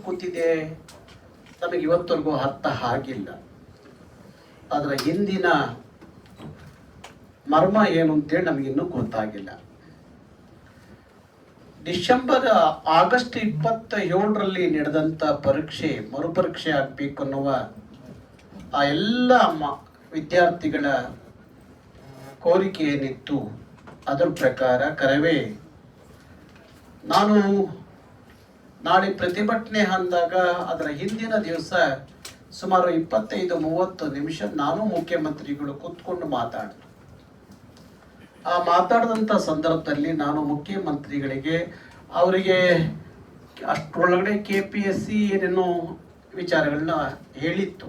ಕೂತಿದೆ ನಮಗೆ ಇವತ್ತವರೆಗೂ ಅರ್ಥ ಆಗಿಲ್ಲ. ಅದರ ಹಿಂದಿನ ಮರ್ಮ ಏನು ಅಂತೇಳಿ ನಮಗಿನ್ನೂ ಗೊತ್ತಾಗಿಲ್ಲ. ಆಗಸ್ಟ್ 27ರಲ್ಲಿ ನಡೆದಂಥ ಪರೀಕ್ಷೆ ಮರುಪರೀಕ್ಷೆ ಆಗಬೇಕು ಅನ್ನುವ ಆ ಎಲ್ಲ ವಿದ್ಯಾರ್ಥಿಗಳ ಕೋರಿಕೆ ಏನಿತ್ತು ಅದರ ಪ್ರಕಾರ ಕರವೇ ನಾನು ನಾಳೆ ಪ್ರತಿಭಟನೆ ಅಂದಾಗ ಅದರ ಹಿಂದಿನ ದಿವಸ ಸುಮಾರು 25-30 ನಿಮಿಷ ನಾನು ಮುಖ್ಯಮಂತ್ರಿಗಳು ಕೂತ್ಕೊಂಡು ಮಾತಾಡಿದ್ರು. ಆ ಮಾತಾಡಿದಂಥ ಸಂದರ್ಭದಲ್ಲಿ ನಾನು ಮುಖ್ಯಮಂತ್ರಿಗಳಿಗೆ ಅವರಿಗೆ ಅಷ್ಟರೊಳಗಡೆ KPSC ಏನೇನೋ ವಿಚಾರಗಳನ್ನ ಹೇಳಿತ್ತು.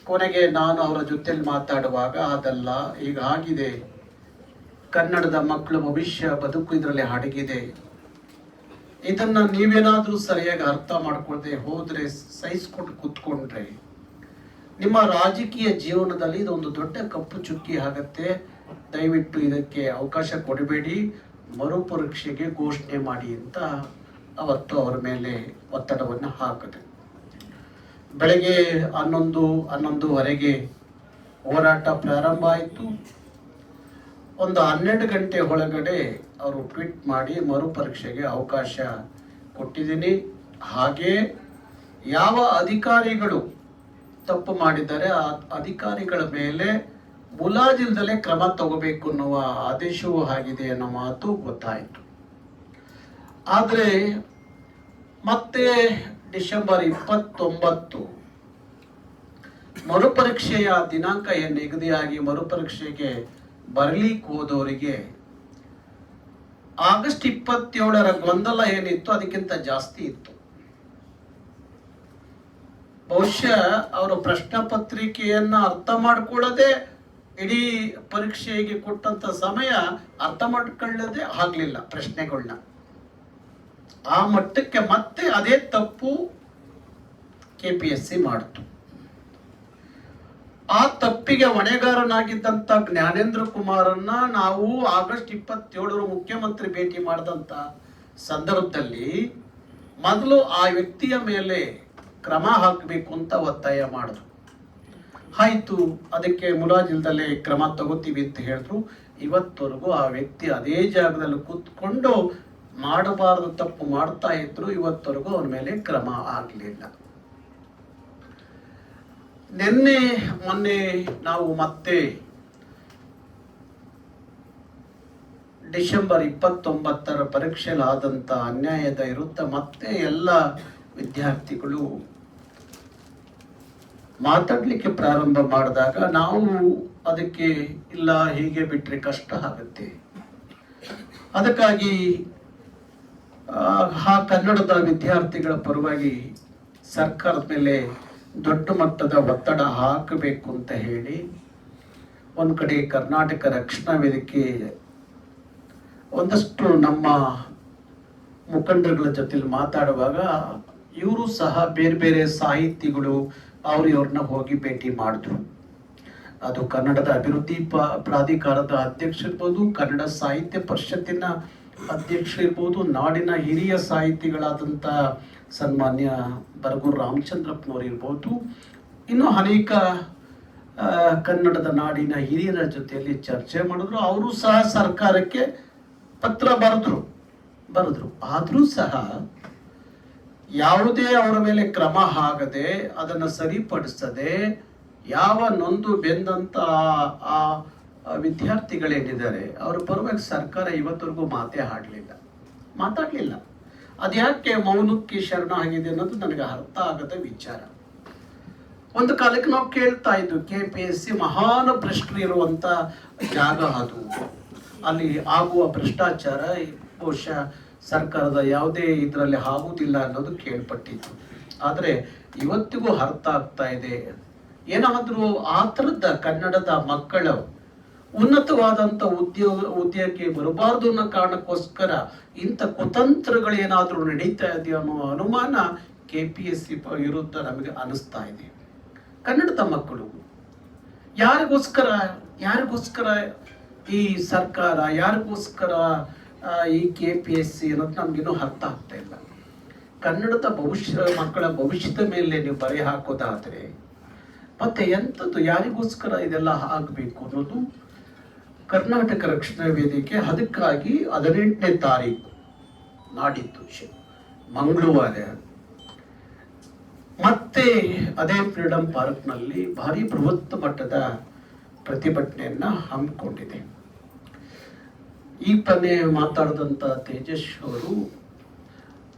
ಕೊನೆಗೆ ನಾನು ಅವರ ಜೊತೆಯಲ್ಲಿ ಮಾತಾಡುವಾಗ ಅದೆಲ್ಲ ಈಗ ಆಗಿದೆ, ಕನ್ನಡದ ಮಕ್ಕಳ ಭವಿಷ್ಯ ಬದುಕು ಇದರಲ್ಲಿ ಅಡಗಿದೆ, ಇದನ್ನ ನೀವೇನಾದರೂ ಸರಿಯಾಗಿ ಅರ್ಥ ಮಾಡ್ಕೊಳ್ದೆ ಹೋದ್ರೆ ಸಹಿಸ್ಕೊಂಡು ಕೂತ್ಕೊಂಡ್ರೆ ನಿಮ್ಮ ರಾಜಕೀಯ ಜೀವನದಲ್ಲಿ ಇದೊಂದು ದೊಡ್ಡ ಕಪ್ಪು ಚುಕ್ಕಿ ಆಗತ್ತೆ. ದಯವಿಟ್ಟು ಇದಕ್ಕೆ ಅವಕಾಶ ಕೊಡಬೇಡಿ, ಮರುಪರೀಕ್ಷೆಗೆ ಘೋಷಣೆ ಮಾಡಿ ಅಂತ ಅವತ್ತು ಅವರ ಮೇಲೆ ಒತ್ತಡವನ್ನು ಹಾಕಿದೆ. ಬೆಳಗ್ಗೆ 11-11:30 ಹೋರಾಟ ಪ್ರಾರಂಭ ಆಯಿತು. ಒಂದು 12 ಗಂಟೆ ಒಳಗಡೆ ಅವರು ಟ್ವೀಟ್ ಮಾಡಿ ಮರುಪರೀಕ್ಷೆಗೆ ಅವಕಾಶ ಕೊಟ್ಟಿದ್ದೀನಿ, ಹಾಗೆ ಯಾವ ಅಧಿಕಾರಿಗಳು ತಪ್ಪು ಮಾಡಿದ್ದಾರೆ ಆ ಅಧಿಕಾರಿಗಳ ಮೇಲೆ ಮುಲಾಜಿಲ್ದಲೇ ಕ್ರಮ ತಗೋಬೇಕು ಅನ್ನುವ ಆದೇಶವೂ ಆಗಿದೆ ಅನ್ನೋ ಮಾತು ಗೊತ್ತಾಯಿತು. ಆದರೆ ಮತ್ತೆ ಡಿಸೆಂಬರ್ 29 ಮರುಪರೀಕ್ಷೆಯ ದಿನಾಂಕ ಏನು ನಿಗದಿಯಾಗಿ ಮರುಪರೀಕ್ಷೆಗೆ ಬರಲಿಕ್ಕೆ ಹೋದವರಿಗೆ ಆಗಸ್ಟ್ 27ರ ಗೊಂದಲ ಏನಿತ್ತು ಅದಕ್ಕಿಂತ ಜಾಸ್ತಿ ಇತ್ತು. ಬಹುಶಃ ಅವರು ಪ್ರಶ್ನೆ ಪತ್ರಿಕೆಯನ್ನ ಅರ್ಥ ಮಾಡ್ಕೊಳ್ಳದೆ ಇಡೀ ಪರೀಕ್ಷೆಗೆ ಕೊಟ್ಟಂತ ಸಮಯ ಅರ್ಥ ಮಾಡ್ಕೊಳ್ಳದೆ ಆಗ್ಲಿಲ್ಲ ಪ್ರಶ್ನೆಗಳನ್ನ. ಆ ಮಟ್ಟಕ್ಕೆ ಮತ್ತೆ ಅದೇ ತಪ್ಪು KPSC ಮಾಡಿತು. ಆ ತಪ್ಪಿಗೆ ಹೊಣೆಗಾರನಾಗಿದ್ದಂತ ಜ್ಞಾನೇಂದ್ರ ಕುಮಾರನ್ನ ನಾವು ಆಗಸ್ಟ್ 27 ಮುಖ್ಯಮಂತ್ರಿ ಭೇಟಿ ಮಾಡಿದಂತ ಸಂದರ್ಭದಲ್ಲಿ ಮೊದಲು ಆ ವ್ಯಕ್ತಿಯ ಮೇಲೆ ಕ್ರಮ ಹಾಕಬೇಕು ಅಂತ ಒತ್ತಾಯ ಮಾಡಿದ್ರು. ಆಯ್ತು, ಅದಕ್ಕೆ ಮುಲಾಜಿಲ್ದಲ್ಲೇ ಕ್ರಮ ತಗೋತೀವಿ ಅಂತ ಹೇಳಿದ್ರು. ಇವತ್ತವರೆಗೂ ಆ ವ್ಯಕ್ತಿ ಅದೇ ಜಾಗದಲ್ಲಿ ಕೂತ್ಕೊಂಡು ಮಾಡಬಾರದು ತಪ್ಪು ಮಾಡ್ತಾ ಇದ್ರು. ಇವತ್ತವರೆಗೂ ಅವನ ಮೇಲೆ ಕ್ರಮ ಆಗಲಿಲ್ಲ. ಮೊನ್ನೆ ನಾವು ಮತ್ತೆ ಡಿಸೆಂಬರ್ 29ರ ಪರೀಕ್ಷೆಲಾದಂಥ ಅನ್ಯಾಯದ ವಿರುದ್ಧ ಮತ್ತೆ ಎಲ್ಲ ವಿದ್ಯಾರ್ಥಿಗಳು ಮಾತಾಡ್ಲಿಕ್ಕೆ ಪ್ರಾರಂಭ ಮಾಡಿದಾಗ ನಾವು ಅದಕ್ಕೆ ಇಲ್ಲ, ಹೀಗೆ ಬಿಟ್ರೆ ಕಷ್ಟ ಆಗುತ್ತೆ, ಅದಕ್ಕಾಗಿ ಆ ಕನ್ನಡದ ವಿದ್ಯಾರ್ಥಿಗಳ ಪರವಾಗಿ ಸರ್ಕಾರದ ಮೇಲೆ ದೊಡ್ಡ ಮಟ್ಟದ ಒತ್ತಡ ಹಾಕಬೇಕು ಅಂತ ಹೇಳಿ ಒಂದು ಕಡೆ ಕರ್ನಾಟಕ ರಕ್ಷಣಾ ವೇದಿಕೆ ಒಂದಷ್ಟು ನಮ್ಮ ಮುಖಂಡರುಗಳ ಜೊತೆಲಿ ಮಾತಾಡುವಾಗ ಇವರು ಸಹ ಬೇರೆ ಬೇರೆ ಸಾಹಿತಿಗಳು ಇವ್ರನ್ನ ಹೋಗಿ ಭೇಟಿ ಮಾಡಿದ್ರು. ಅದು ಕನ್ನಡದ ಅಭಿವೃದ್ಧಿ ಪ್ರಾಧಿಕಾರದ ಅಧ್ಯಕ್ಷರಿರ್ಬೋದು, ಕನ್ನಡ ಸಾಹಿತ್ಯ ಪರಿಷತ್ತಿನ ಅಧ್ಯಕ್ಷರಿರ್ಬೋದು, ನಾಡಿನ ಹಿರಿಯ ಸಾಹಿತಿಗಳಾದಂಥ ಸನ್ಮಾನ್ಯ ಬರಗೂರು ರಾಮಚಂದ್ರಪ್ಪನವರು ಇರ್ಬೋದು, ಇನ್ನು ಅನೇಕ ಕನ್ನಡದ ನಾಡಿನ ಹಿರಿಯರ ಜೊತೆಯಲ್ಲಿ ಚರ್ಚೆ ಮಾಡಿದ್ರು. ಅವರು ಸಹ ಸರ್ಕಾರಕ್ಕೆ ಪತ್ರ ಬರೆದ್ರು. ಆದರೂ ಸಹ ಯಾವುದೇ ಅವರ ಮೇಲೆ ಕ್ರಮ ಆಗದೆ ಅದನ್ನು ಸರಿಪಡಿಸದೆ ಯಾವ ನೊಂದು ಬೆಂದಂತ ಆ ವಿದ್ಯಾರ್ಥಿಗಳೇನಿದ್ದಾರೆ ಅವರ ಪರವಾಗಿ ಸರ್ಕಾರ ಇವತ್ತವರೆಗೂ ಮಾತಾಡಲಿಲ್ಲ. ಅದ್ಯಾಕೆ ಮೌನಕ್ಕೆ ಶರಣ ಆಗಿದೆ ಅನ್ನೋದು ನನಗೆ ಅರ್ಥ ಆಗದ ವಿಚಾರ. ಒಂದು ಕಾಲಕ್ಕೆ ನಾವು ಕೇಳ್ತಾ ಇದ್ವು KPSC ಮಹಾನ್ ಭ್ರಷ್ಟರು ಇರುವಂತ ಜಾಗ, ಅದು ಅಲ್ಲಿ ಆಗುವ ಭ್ರಷ್ಟಾಚಾರ ಬಹುಶಃ ಸರ್ಕಾರದ ಯಾವುದೇ ಇದರಲ್ಲಿ ಆಗುವುದಿಲ್ಲ ಅನ್ನೋದು ಕೇಳ್ಪಟ್ಟಿತ್ತು. ಆದರೆ ಇವತ್ತಿಗೂ ಅರ್ಥ ಆಗ್ತಾ ಇದೆ, ಏನಾದರೂ ಆ ಥರದ ಕನ್ನಡದ ಮಕ್ಕಳ ಉನ್ನತವಾದಂಥ ಉದ್ಯೋಗಕ್ಕೆ ಬರಬಾರ್ದು ಅನ್ನೋ ಕಾರಣಕ್ಕೋಸ್ಕರ ಇಂಥ ಕುತಂತ್ರಗಳೇನಾದರೂ ನಡೀತಾ ಇದೆಯೋ ಅನ್ನೋ ಅನುಮಾನ KPSC ವಿರುದ್ಧ ನಮಗೆ ಅನಿಸ್ತಾ ಇದೆ. ಕನ್ನಡದ ಮಕ್ಕಳು ಯಾರಿಗೋಸ್ಕರ ಈ ಸರ್ಕಾರ, ಯಾರಿಗೋಸ್ಕರ ಈ KPSC ಅನ್ನೋದು ನಮಗಿನ್ನೂ ಅರ್ಥ ಆಗ್ತಾ ಇಲ್ಲ. ಕನ್ನಡದ ಮಕ್ಕಳ ಭವಿಷ್ಯದ ಮೇಲೆ ನೀವು ಬರೆ ಹಾಕೋದಾದ್ರೆ ಮತ್ತೆ ಎಂಥದ್ದು ಯಾರಿಗೋಸ್ಕರ ಇದೆಲ್ಲ ಆಗಬೇಕು ಅನ್ನೋದು ಕರ್ನಾಟಕ ರಕ್ಷಣಾ ವೇದಿಕೆ ಅದಕ್ಕಾಗಿ 18ನೇ ತಾರೀಕು ನಾಡಿದ್ದು ಮಂಗಳವಾರ ಮತ್ತೆ ಅದೇ ಫ್ರೀಡಂ ಪಾರ್ಕ್ನಲ್ಲಿ ಭಾರಿ ಬೃಹತ್ ಮಟ್ಟದ ಪ್ರತಿಭಟನೆಯನ್ನ ಹಮ್ಮಿಕೊಂಡಿದೆ. ಈ ಪನ್ನೆ ಮಾತಾಡಿದಂಥ ತೇಜಸ್ ಅವರು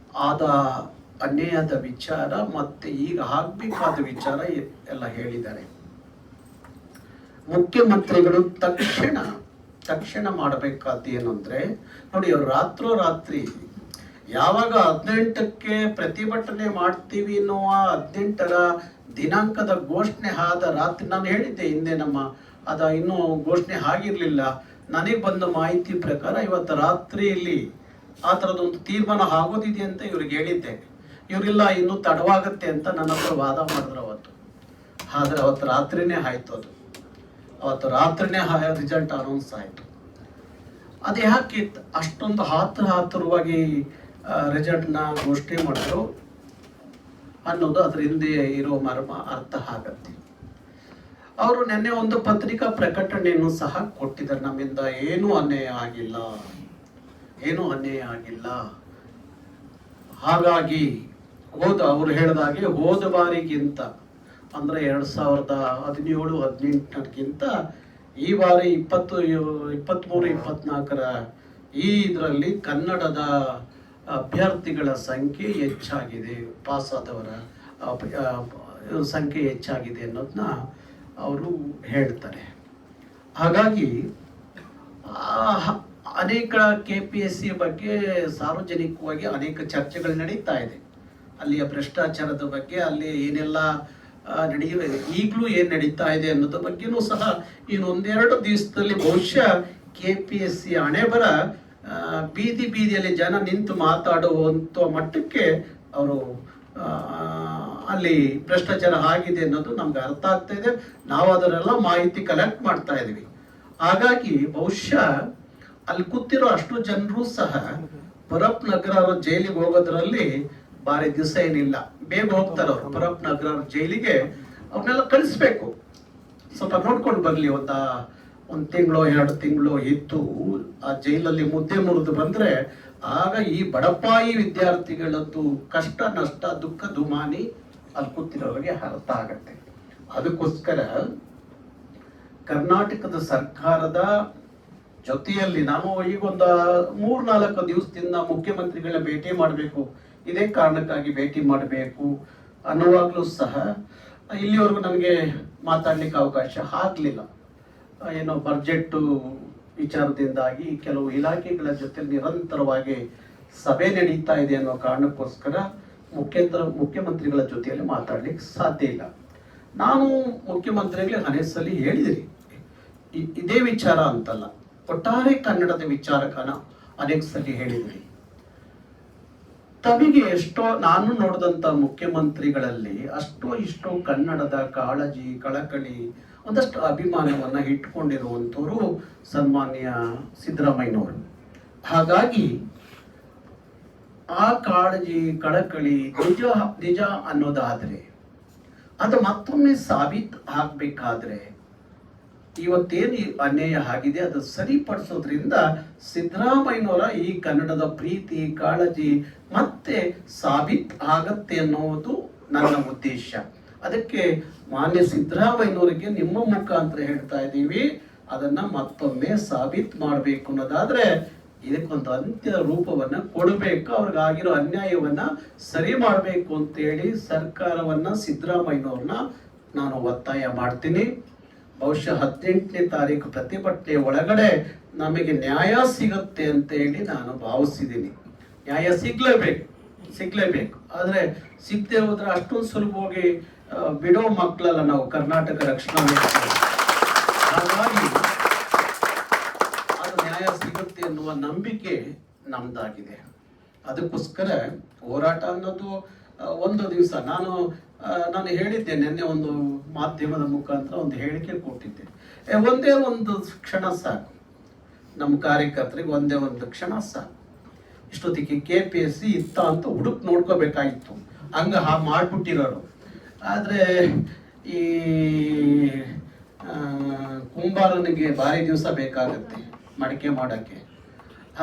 ಅನ್ಯಾಯದ ವಿಚಾರ ಮತ್ತೆ ಈಗ ಆಗ್ಬೇಕಾದ ವಿಚಾರ ಎಲ್ಲ ಹೇಳಿದ್ದಾರೆ. ಮುಖ್ಯಮಂತ್ರಿಗಳು ತಕ್ಷಣ ಮಾಡಬೇಕಾದ ಏನಂದ್ರೆ ನೋಡಿ, ಅವ್ರು ರಾತ್ರಿ ಯಾವಾಗ 18ಕ್ಕೆ ಪ್ರತಿಭಟನೆ ಮಾಡ್ತೀವಿ ಅನ್ನುವ 18ರ ದಿನಾಂಕದ ಘೋಷಣೆ ಆದ ರಾತ್ರಿ, ನಾನು ಹೇಳಿದ್ದೆ ಹಿಂದೆ ಇನ್ನೂ ಘೋಷಣೆ ಆಗಿರ್ಲಿಲ್ಲ. ನನಗೆ ಬಂದ ಮಾಹಿತಿ ಪ್ರಕಾರ ಇವತ್ತು ರಾತ್ರಿಯಲ್ಲಿ ಆ ಥರದೊಂದು ತೀರ್ಮಾನ ಆಗೋದಿದೆ ಅಂತ ಇವ್ರಿಗೆ ಹೇಳಿದ್ದೆ. ಇವರಿಲ್ಲ ಇನ್ನೂ ತಡವಾಗುತ್ತೆ ಅಂತ ನನ್ನ ಹತ್ರ ವಾದ ಮಾಡಿದ್ರು ಅವತ್ತು. ಆದರೆ ಅವತ್ತು ರಾತ್ರಿನೇ ಆಯ್ತು. ಅವತ್ತು ರಾತ್ರಿನೇ ರಿಸಲ್ಟ್ ಅನೌನ್ಸ್ ಆಯಿತು. ಅದು ಯಾಕೆ ಅಷ್ಟೊಂದು ಆತುರವಾಗಿ ರಿಸಲ್ಟ್ನ ಘೋಷಣೆ ಮಾಡಿದ್ರು ಅನ್ನೋದು ಅದ್ರ ಹಿಂದೆ ಇರೋ ಮರ್ಮ ಅರ್ಥ ಆಗತ್ತೆ. ಅವರು ನಿನ್ನೆ ಒಂದು ಪತ್ರಿಕಾ ಪ್ರಕಟಣೆಯನ್ನು ಸಹ ಕೊಟ್ಟಿದ್ದಾರೆ. ನಮ್ಮಿಂದ ಏನೂ ಅನ್ಯಾಯ ಆಗಿಲ್ಲ. ಹಾಗಾಗಿ ಅವರು ಹೇಳಿದಾಗೆ ಹೋದ ಬಾರಿಗಿಂತ ಅಂದರೆ 2017-18ಗಿಂತ ಈ ಬಾರಿ 23-24ರ ಈ ಇದರಲ್ಲಿ ಕನ್ನಡದ ಅಭ್ಯರ್ಥಿಗಳ ಸಂಖ್ಯೆ ಹೆಚ್ಚಾಗಿದೆ, ಪಾಸಾದವರ ಸಂಖ್ಯೆ ಹೆಚ್ಚಾಗಿದೆ ಅನ್ನೋದನ್ನ ಅವರು ಹೇಳ್ತಾರೆ. ಹಾಗಾಗಿ ಅನೇಕ KPSC ಬಗ್ಗೆ ಸಾರ್ವಜನಿಕವಾಗಿ ಅನೇಕ ಚರ್ಚೆಗಳು ನಡೀತಾ ಇದೆ. ಅಲ್ಲಿಯ ಭ್ರಷ್ಟಾಚಾರದ ಬಗ್ಗೆ, ಅಲ್ಲಿ ಏನೆಲ್ಲ ಈಗಲೂ ಏನು ನಡೀತಾ ಇದೆ ಅನ್ನೋದ್ರ ಬಗ್ಗೆನೂ ಸಹ ಇನ್ನೊಂದೆರಡು ದಿವಸದಲ್ಲಿ ಬಹುಶಃ KPSC ಹಣೆಬರ ಬೀದಿಯಲ್ಲಿ ಜನ ನಿಂತು ಮಾತಾಡುವಂಥ ಮಟ್ಟಕ್ಕೆ ಅವರು ಅಲ್ಲಿ ಭ್ರಷ್ಟಾಚಾರ ಆಗಿದೆ ಅನ್ನೋದು ನಮ್ಗೆ ಅರ್ಥ ಆಗ್ತಾ ಇದೆ. ನಾವು ಅದನ್ನೆಲ್ಲ ಮಾಹಿತಿ ಕಲೆಕ್ಟ್ ಮಾಡ್ತಾ ಇದೀವಿ. ಹಾಗಾಗಿ ಬಹುಶಃ ಅಲ್ಲಿ ಕೂತಿರೋ ಅಷ್ಟು ಜನರು ಸಹ ಪರಪ್ ನಗರ ಜೈಲಿಗೆ ಹೋಗೋದ್ರಲ್ಲಿ ಭಾರಿ ದಿವಸ ಏನಿಲ್ಲ, ಬೇಗ ಹೋಗ್ತಾರೆ ಅವರು. ಪರಪ್ ನಗರ ಜೈಲಿಗೆ ಅವ್ರನ್ನೆಲ್ಲ ಕಳಿಸ್ಬೇಕು, ಸ್ವಲ್ಪ ನೋಡ್ಕೊಂಡು ಬರ್ಲಿ. ಒಂದು ತಿಂಗಳು 2 ತಿಂಗಳು ಇತ್ತು ಆ ಜೈಲಲ್ಲಿ ಮುದ್ದೆ ಮುರಿದು ಬಂದ್ರೆ ಆಗ ಈ ಬಡಪಾಯಿ ವಿದ್ಯಾರ್ಥಿಗಳದ್ದು ಕಷ್ಟ ನಷ್ಟ ದುಃಖ ದುಮಾನಿ ಅಲ್ಲಿ ಕೂತಿರೋರಿಗೆ ಅರ್ಥ ಆಗತ್ತೆ. ಅದಕ್ಕೋಸ್ಕರ ಕರ್ನಾಟಕದ ಸರ್ಕಾರದ ಜೊತೆಯಲ್ಲಿ ನಾವು ಈಗ ಒಂದು 3-4 ದಿವಸದಿಂದ ಮುಖ್ಯಮಂತ್ರಿಗಳ ಭೇಟಿ ಮಾಡಬೇಕು, ಇದೇ ಕಾರಣಕ್ಕಾಗಿ ಭೇಟಿ ಮಾಡಬೇಕು ಅನ್ನುವಾಗಲೂ ಸಹ ಇಲ್ಲಿವರೆಗೂ ನನಗೆ ಮಾತಾಡ್ಲಿಕ್ಕೆ ಅವಕಾಶ ಆಗಲಿಲ್ಲ. ಏನೋ ಬಜೆಟ್ ವಿಚಾರದಿಂದಾಗಿ ಕೆಲವು ಇಲಾಖೆಗಳ ಜೊತೆ ನಿರಂತರವಾಗಿ ಸಭೆ ನಡೀತಾ ಇದೆ ಅನ್ನೋ ಕಾರಣಕ್ಕೋಸ್ಕರ ಮುಖ್ಯಮಂತ್ರಿಗಳ ಜೊತೆಯಲ್ಲಿ ಮಾತಾಡ್ಲಿಕ್ಕೆ ಸಾಧ್ಯ ಇಲ್ಲ. ನಾನು ಮುಖ್ಯಮಂತ್ರಿಗಳಿಗೆ ಅನೇಕ ಸಲ ಹೇಳಿದಿರಿ, ಇದೇ ವಿಚಾರ ಅಂತಲ್ಲ, ಒಟ್ಟಾರೆ ಕನ್ನಡದ ವಿಚಾರಕನ ಅನೇಕ ಸಲ ಹೇಳಿದಿರಿ. ತಮಗೆ ಎಷ್ಟೋ ನಾನು ನೋಡಿದಂತ ಮುಖ್ಯಮಂತ್ರಿಗಳಲ್ಲಿ ಇಷ್ಟೋ ಕನ್ನಡದ ಕಾಳಜಿ ಕಳಕಳಿ ಒಂದಷ್ಟು ಅಭಿಮಾನವನ್ನ ಇಟ್ಕೊಂಡಿರುವಂಥವ್ರು ಸನ್ಮಾನ್ಯ ಸಿದ್ದರಾಮಯ್ಯನವರು. ಹಾಗಾಗಿ ಆ ಕಾಳಜಿ ಕಳಕಳಿ ನಿಜ ಅನ್ನೋದಾದ್ರೆ ಅದು ಮತ್ತೊಮ್ಮೆ ಸಾಬೀತು ಆಗ್ಬೇಕಾದ್ರೆ ಇವತ್ತೇನು ಅನ್ಯಾಯ ಆಗಿದೆ ಅದು ಸರಿಪಡಿಸೋದ್ರಿಂದ ಸಿದ್ದರಾಮಯ್ಯನವರ ಈ ಕನ್ನಡದ ಪ್ರೀತಿ ಕಾಳಜಿ ಮತ್ತೆ ಸಾಬೀತು ಆಗತ್ತೆ ಅನ್ನೋದು ನನ್ನ ಉದ್ದೇಶ. ಅದಕ್ಕೆ ಮಾನ್ಯ ಸಿದ್ದರಾಮಯ್ಯನವರಿಗೆ ನಿಮ್ಮ ಮುಖಾಂತರ ಹೇಳ್ತಾ ಇದ್ದೀವಿ, ಅದನ್ನ ಮತ್ತೊಮ್ಮೆ ಸಾಬೀತು ಮಾಡಬೇಕು ಅನ್ನೋದಾದ್ರೆ ಇದಕ್ಕೊಂದು ಅಂತ್ಯ ರೂಪವನ್ನ ಕೊಡಬೇಕು, ಅವ್ರಿಗಾಗಿರೋ ಅನ್ಯಾಯವನ್ನ ಸರಿ ಮಾಡಬೇಕು ಅಂತೇಳಿ ಸರ್ಕಾರವನ್ನ ಸಿದ್ದರಾಮಯ್ಯನವ್ರನ್ನ ನಾನು ಒತ್ತಾಯ ಮಾಡ್ತೀನಿ. ಬಹುಶಃ 18ನೇ ತಾರೀಕು ಪ್ರತಿಭಟನೆ ಒಳಗಡೆ ನಮಗೆ ನ್ಯಾಯ ಸಿಗುತ್ತೆ ಅಂತ ಹೇಳಿ ನಾನು ಭಾವಿಸಿದ್ದೀನಿ. ನ್ಯಾಯ ಸಿಗ್ಲೇಬೇಕು. ಆದ್ರೆ ಸಿಗದೆ ಹೋದ್ರೆ ಅಷ್ಟೊಂದು ಸುಲಭವಾಗಿ ಬಿಡೋ ಮಕ್ಕಳಲ್ಲ ನಾವು ಕರ್ನಾಟಕ ರಕ್ಷಣಾ ವೇದಿಕೆ. ಹಾಗಾಗಿ ಅದು ನ್ಯಾಯ ಸಿಗುತ್ತೆ ಎನ್ನುವ ನಂಬಿಕೆ ನಮ್ದಾಗಿದೆ. ಅದಕ್ಕೋಸ್ಕರ ಹೋರಾಟ ಅನ್ನೋದು ಒಂದು ದಿವಸ ನಾನು ಹೇಳಿದ್ದೆ, ನಿನ್ನೆ ಒಂದು ಮಾಧ್ಯಮದ ಮುಖಾಂತರ ಒಂದು ಹೇಳಿಕೆ ಕೊಟ್ಟಿದ್ದೆ. ಒಂದೇ ಒಂದು ಕ್ಷಣ ಸಾಕು, ನಮ್ಮ ಕಾರ್ಯಕರ್ತರಿಗೆ ಒಂದೇ ಒಂದು ಕ್ಷಣ ಸಾಕು. ಇಷ್ಟೊತ್ತಿಗೆ KPSC ಇತ್ತ ಅಂತ ಹುಡುಕ್ ನೋಡ್ಕೋಬೇಕಾಗಿತ್ತು, ಹಂಗೆ ಮಾಡಿಬಿಟ್ಟಿರೋರು. ಆದರೆ ಈ ಕುಂಬಾರನಿಗೆ ಭಾರಿ ದಿವಸ ಬೇಕಾಗತ್ತೆ ಮಡಿಕೆ ಮಾಡೋಕ್ಕೆ,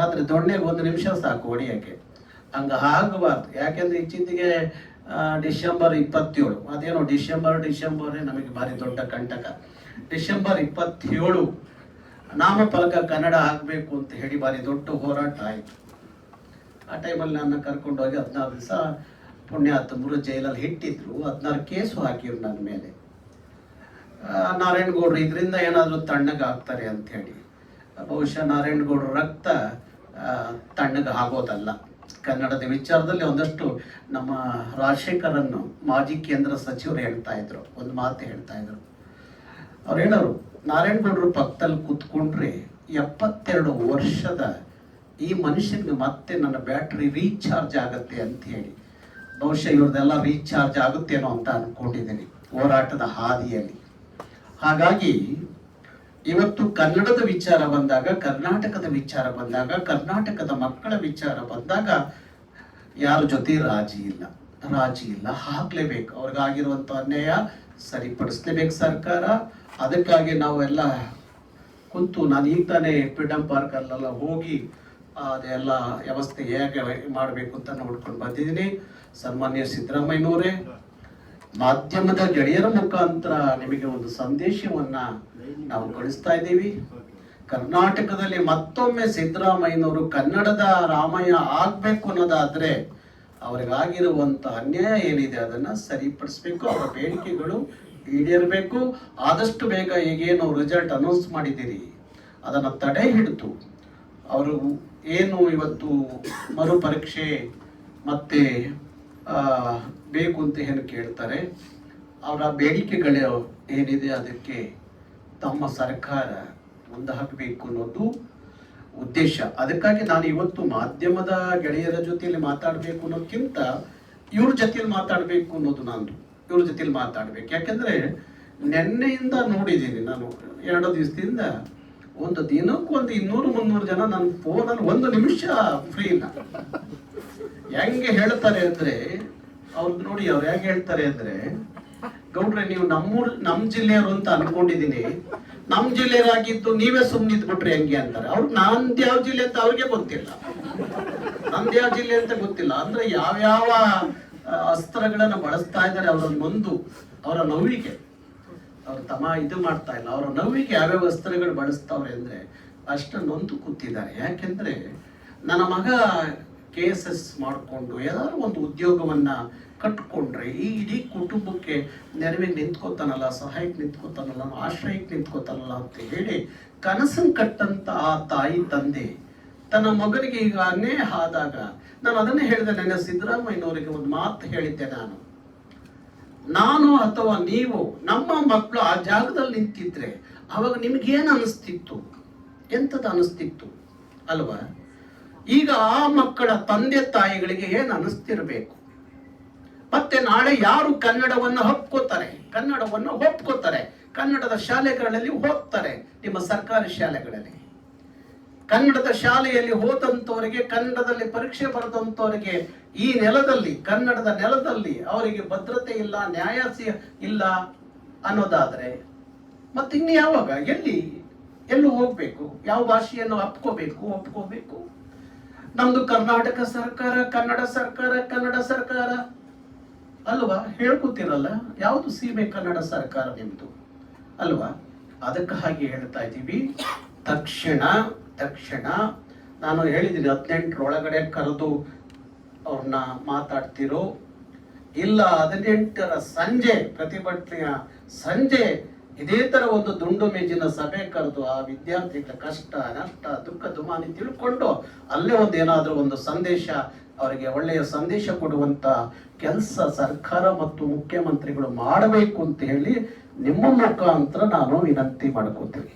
ಆದರೆ ದೊಣ್ಣೆಗೆ 1 ನಿಮಿಷ ಸಾಕು ಹೊಡಿಯೋಕ್ಕೆ. ಹಂಗೆ ಆಗಬಾರ್ದು. ಯಾಕೆಂದರೆ ಇತ್ತೀಚೆಗೆ ಡಿಸೆಂಬರ್ 27, ಅದೇನೋ ಡಿಸೆಂಬರೇ ನಮಗೆ ಭಾರಿ ದೊಡ್ಡ ಕಂಟಕ. ಡಿಸೆಂಬರ್ 27 ನಾಮಫಲಕ ಕನ್ನಡ ಆಗಬೇಕು ಅಂತ ಹೇಳಿ ಭಾರಿ ದೊಡ್ಡ ಹೋರಾಟ ಆಯಿತು. ಆ ಟೈಮಲ್ಲಿ ನನ್ನ ಕರ್ಕೊಂಡೋಗಿ 16 ದಿವಸ ಪುಣ್ಯಾತ್ಮರು ಜೈಲಲ್ಲಿ ಇಟ್ಟಿದ್ರು. 16 ಕೇಸು ಹಾಕಿದ್ರು ನನ್ನ ಮೇಲೆ. ನಾರಾಯಣಗೌಡರು ಇದರಿಂದ ಏನಾದರೂ ತಣ್ಣಗಾಗ್ತಾರೆ ಅಂಥೇಳಿ. ಬಹುಶಃ ನಾರಾಯಣಗೌಡರ ರಕ್ತ ತಣ್ಣಗೆ ಆಗೋದಲ್ಲ. ಕನ್ನಡದ ವಿಚಾರದಲ್ಲಿ ಒಂದಷ್ಟು ನಮ್ಮ ರಾಜಶೇಖರನ್ನು ಮಾಜಿ ಕೇಂದ್ರ ಸಚಿವರು ಹೇಳ್ತಾ ಇದ್ರು, ಒಂದು ಮಾತು ಹೇಳ್ತಾ ಇದ್ರು. ಅವ್ರು ಹೇಳೋರು, ನಾರಾಯಣಗೌಡರು ಪಕ್ಕದಲ್ಲಿ ಕೂತ್ಕೊಂಡ್ರೆ 72 ವರ್ಷದ ಈ ಮನುಷ್ಯನಿಗೆ ಮತ್ತೆ ನನ್ನ ಬ್ಯಾಟ್ರಿ ರೀಚಾರ್ಜ್ ಆಗುತ್ತೆ ಅಂತ ಹೇಳಿ. ಬಹುಶಃ ಇವ್ರದ್ದೆಲ್ಲ ರೀಚಾರ್ಜ್ ಆಗುತ್ತೇನೋ ಅಂತ ಅಂದ್ಕೊಂಡಿದ್ದೀನಿ ಹೋರಾಟದ ಹಾದಿಯಲ್ಲಿ. ಹಾಗಾಗಿ ಇವತ್ತು ಕನ್ನಡದ ವಿಚಾರ ಬಂದಾಗ, ಕರ್ನಾಟಕದ ವಿಚಾರ ಬಂದಾಗ, ಕರ್ನಾಟಕದ ಮಕ್ಕಳ ವಿಚಾರ ಬಂದಾಗ ಯಾರ ಜೊತೆ ರಾಜಿ ಇಲ್ಲ. ಹಾಕ್ಲೇಬೇಕು. ಅವ್ರಿಗಾಗಿರುವಂಥ ಅನ್ಯಾಯ ಸರಿಪಡಿಸ್ಲೇಬೇಕು ಸರ್ಕಾರ. ಅದಕ್ಕಾಗಿ ನಾವೆಲ್ಲ ಕುಂತು, ನಾನು ಈಗ ತಾನೇ ಫ್ರೀಡಮ್ ಪಾರ್ಕಲ್ಲೆಲ್ಲ ಹೋಗಿ ಅದೆಲ್ಲ ವ್ಯವಸ್ಥೆ ಹೇಗೆ ಮಾಡಬೇಕು ಅಂತ ನೋಡ್ಕೊಂಡು ಬಂದಿದ್ದೀನಿ. ಸನ್ಮಾನ್ಯ ಸಿದ್ದರಾಮಯ್ಯನವರೇ, ಮಾಧ್ಯಮದ ಗೆಳೆಯರ ಮುಖಾಂತರ ನಿಮಗೆ ಒಂದು ಸಂದೇಶವನ್ನ ನಾವು ಕಳಿಸ್ತಾ ಇದ್ದೀವಿ. ಕರ್ನಾಟಕದಲ್ಲಿ ಮತ್ತೊಮ್ಮೆ ಸಿದ್ದರಾಮಯ್ಯನವರು ಕನ್ನಡದ ರಾಮಯ್ಯ ಆಗ್ಬೇಕು ಅನ್ನೋದಾದ್ರೆ ಅವರಿಗಾಗಿರುವಂತ ಅನ್ಯಾಯ ಏನಿದೆ ಅದನ್ನ ಸರಿಪಡಿಸ್ಬೇಕು. ಅವರ ಬೇಡಿಕೆಗಳು ಈಡೇರಬೇಕು. ಆದಷ್ಟು ಬೇಗ ಈಗೇನು ರಿಸಲ್ಟ್ ಅನೌನ್ಸ್ ಮಾಡಿದ್ದೀರಿ ಅದನ್ನು ತಡೆ ಹಿಡಿದು ಅವರು ಏನು ಇವತ್ತು ಮರುಪರೀಕ್ಷೆ ಮತ್ತೆ ಬೇಕು ಅಂತ ಏನು ಕೇಳ್ತಾರೆ, ಅವರ ಬೇಡಿಕೆಗಳು ಏನಿದೆ ಅದಕ್ಕೆ ತಮ್ಮ ಸರ್ಕಾರ ಮುಂದೆ ಹಾಕಬೇಕು ಅನ್ನೋದು ಉದ್ದೇಶ. ಅದಕ್ಕಾಗಿ ನಾನು ಇವತ್ತು ಮಾಧ್ಯಮದ ಗೆಳೆಯರ ಜೊತೆಯಲ್ಲಿ ಮಾತಾಡಬೇಕು ಅನ್ನೋದಕ್ಕಿಂತ ಇವ್ರ ಜೊತೆಯಲ್ಲಿ ಮಾತಾಡಬೇಕು ಅನ್ನೋದು ನಂದು. ಇವ್ರ ಜೊತೆಯಲ್ಲಿ ಮಾತಾಡ್ಬೇಕು. ಯಾಕೆಂದ್ರೆ ನೆನ್ನೆಯಿಂದ ನೋಡಿದ್ದೀನಿ ನಾನು, 2 ದಿವಸದಿಂದ ಒಂದು ದಿನಕ್ಕೂ ಒಂದು 200-300 ಜನ ನನ್ನ ಫೋನಲ್ಲಿ 1 ನಿಮಿಷ ಫ್ರೀ ಇಲ್ಲ. ಹೆಂಗೆ ಹೇಳ್ತಾರೆ ಅಂದ್ರೆ ಅವ್ರದ್ದು ನೋಡಿ, ಅವ್ರು ಹೆಂಗೆ ಹೇಳ್ತಾರೆ ಅಂದ್ರೆ, ಗೌಡ್ರೆ ನೀವು ನಮ್ಮ ಜಿಲ್ಲೆಯವರು ಅಂತ ಅನ್ಕೊಂಡಿದೀನಿ, ನಮ್ಮ ಜಿಲ್ಲೆಯರಾಗಿದ್ದು ನೀವೇ ಸುಮ್ಮನಿದ್ಬಿಟ್ರಿ ಹೆಂಗೆ ಅಂತಾರೆ. ಅವ್ರು ನಂದು ಯಾವ ಜಿಲ್ಲೆ ಅಂತ ಅವ್ರಿಗೆ ಗೊತ್ತಿಲ್ಲ, ನಂದು ಯಾವ ಜಿಲ್ಲೆ ಅಂತ ಗೊತ್ತಿಲ್ಲ. ಅಂದ್ರೆ ಯಾವ್ಯಾವ ಅಸ್ತ್ರಗಳನ್ನ ಬಳಸ್ತಾ ಇದ್ದಾರೆ ಅವರ ನೊಂದು, ಅವರ ನೋವಿಗೆ. ಅವ್ರು ಇದು ಮಾಡ್ತಾ ಇಲ್ಲ, ಅವರ ನೋವಿಗೆ ಯಾವ್ಯಾವ ಅಸ್ತ್ರಗಳು ಬಳಸ್ತಾವ್ರೆ ಅಂದ್ರೆ ಅಷ್ಟು ನೊಂದು ಕೂತಿದ್ದಾರೆ. ಯಾಕೆಂದ್ರೆ ನನ್ನ ಮಗ KSS ಮಾಡಿಕೊಂಡು ಏನಾದ್ರು ಒಂದು ಉದ್ಯೋಗವನ್ನ ಕಟ್ಕೊಂಡ್ರೆ ಈ ಇಡೀ ಕುಟುಂಬಕ್ಕೆ ನೆರವಿಗೆ ನಿಂತ್ಕೋತಾನಲ್ಲ, ಸಹಾಯಕ್ಕೆ ನಿಂತ್ಕೋತಾನಲ್ಲ, ಆಶ್ರಯಕ್ಕೆ ನಿಂತ್ಕೋತಾನಲ್ಲ ಅಂತ ಹೇಳಿ ಕನಸನ್ ಕಟ್ಟಂತ ಆ ತಾಯಿ ತಂದೆ ತನ್ನ ಮಗನಿಗೆ ಈಗ ಅನ್ಯಾಯ ಆದಾಗ, ನಾನು ಅದನ್ನೇ ಹೇಳಿದೆ ನೆನ್ನೆ ಸಿದ್ದರಾಮಯ್ಯನವರಿಗೆ ಒಂದು ಮಾತು ಹೇಳಿದ್ದೆ. ನಾನು ಅಥವಾ ನೀವು ನಮ್ಮ ಮಕ್ಕಳು ಆ ಜಾಗದಲ್ಲಿ ನಿಂತಿದ್ರೆ ಅವಾಗ ನಿಮ್ಗೇನು ಅನಿಸ್ತಿತ್ತು, ಎಂಥದ್ದು ಅನಿಸ್ತಿತ್ತು ಅಲ್ವಾ? ಈಗ ಆ ಮಕ್ಕಳ ತಂದೆ ತಾಯಿಗಳಿಗೆ ಏನು ಅನಿಸ್ತಿರ್ಬೇಕು? ಮತ್ತೆ ನಾಳೆ ಯಾರು ಕನ್ನಡವನ್ನು ಒಪ್ಕೋತಾರೆ, ಕನ್ನಡದ ಶಾಲೆಗಳಲ್ಲಿ ಹೋಗ್ತಾರೆ, ನಿಮ್ಮ ಸರ್ಕಾರಿ ಶಾಲೆಗಳಲ್ಲಿ, ಕನ್ನಡದ ಶಾಲೆಯಲ್ಲಿ ಹೋದಂತವರಿಗೆ, ಕನ್ನಡದಲ್ಲಿ ಪರೀಕ್ಷೆ ಬರೆದಂತವರಿಗೆ ಈ ನೆಲದಲ್ಲಿ, ಕನ್ನಡದ ನೆಲದಲ್ಲಿ ಅವರಿಗೆ ಭದ್ರತೆ ಇಲ್ಲ, ನ್ಯಾಯ ಇಲ್ಲ ಅನ್ನೋದಾದ್ರೆ ಮತ್ತೆ ಇನ್ನು ಯಾವಾಗ ಎಲ್ಲೂ ಹೋಗ್ಬೇಕು? ಯಾವ ಭಾಷೆಯನ್ನು ಒಪ್ಕೋಬೇಕು? ನಮ್ದು ಕರ್ನಾಟಕ ಸರ್ಕಾರ, ಕನ್ನಡ ಸರ್ಕಾರ ಅಲ್ವಾ? ಹೇಳ್ಕೊತಿರಲ್ಲ, ಯಾವುದು ಸೀಮೆ ಕನ್ನಡ ಸರ್ಕಾರ ನಿಮ್ದು ಅಲ್ವಾ? ಅದಕ್ಕೆ ಹಾಗೆ ಹೇಳ್ತಾ ಇದ್ದೀವಿ. ತಕ್ಷಣ ನಾನು ಹೇಳಿದ್ದೀನಿ, 18ರೊಳಗಡೆ ಕರೆದು ಅವ್ರನ್ನ ಮಾತಾಡ್ತಿರೋ ಇಲ್ಲ 18ರ ಸಂಜೆ, ಪ್ರತಿಭಟನೆಯ ಸಂಜೆ ಇದೇ ತರ ಒಂದು ದುಂಡು ಮೇಜಿನ ಸಭೆ ಕರೆದು ಆ ವಿದ್ಯಾರ್ಥಿಗಳ ಕಷ್ಟ ನಷ್ಟ ದುಃಖ ದುಮಾನಿ ತಿಳ್ಕೊಂಡು ಅಲ್ಲೇ ಏನಾದ್ರೂ ಒಂದು ಸಂದೇಶ, ಅವರಿಗೆ ಒಳ್ಳೆಯ ಸಂದೇಶ ಕೊಡುವಂತ ಕೆಲಸ ಸರ್ಕಾರ ಮತ್ತು ಮುಖ್ಯಮಂತ್ರಿಗಳು ಮಾಡಬೇಕು ಅಂತ ಹೇಳಿ ನಿಮ್ಮ ಮುಖಾಂತರ ನಾನು ವಿನಂತಿ ಮಾಡ್ಕೋತೀನಿ.